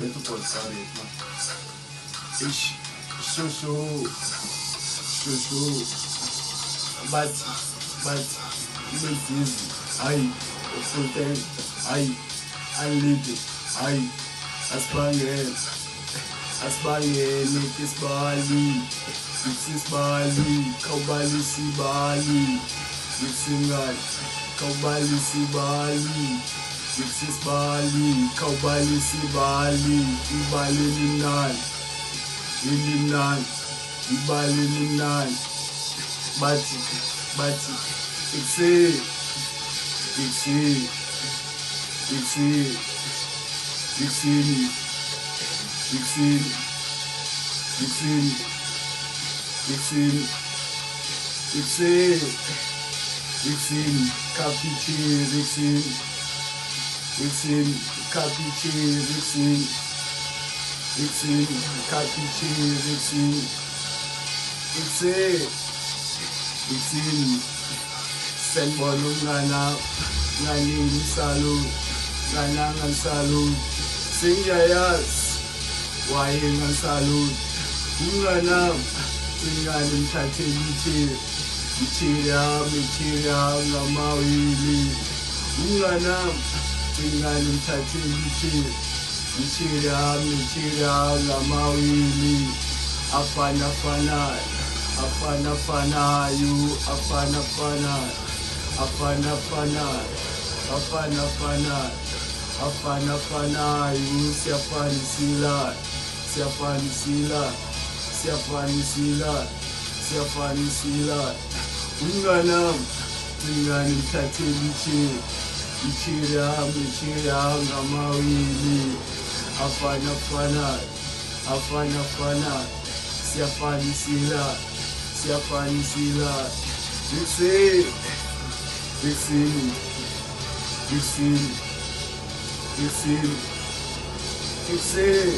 Tu pode saber, Ixi, chuchu, chuchu, bate, indeciso, ai, eu contente, ai, unleaded, ai, as banguelas, Nikis Bali, Nikis Bali, Kaubali si Bali, Niksingal, Kaubali si Bali, Nikis Bali, Kaubali si Bali, Ibali Linan, Ibali Linan, Bati, Ixi, Sen bolong nganing salud, nganangan salud, singyayas, wayangan salud, unganam, inganin tatilichi, michiria ngamawili, unganam, inganin tatilichi, michiria ngamawili, afana, you, afana, you, siapani sila, unganam, ingani tatilichi, michiria ngamawili, afana, siapani sila, Ixi,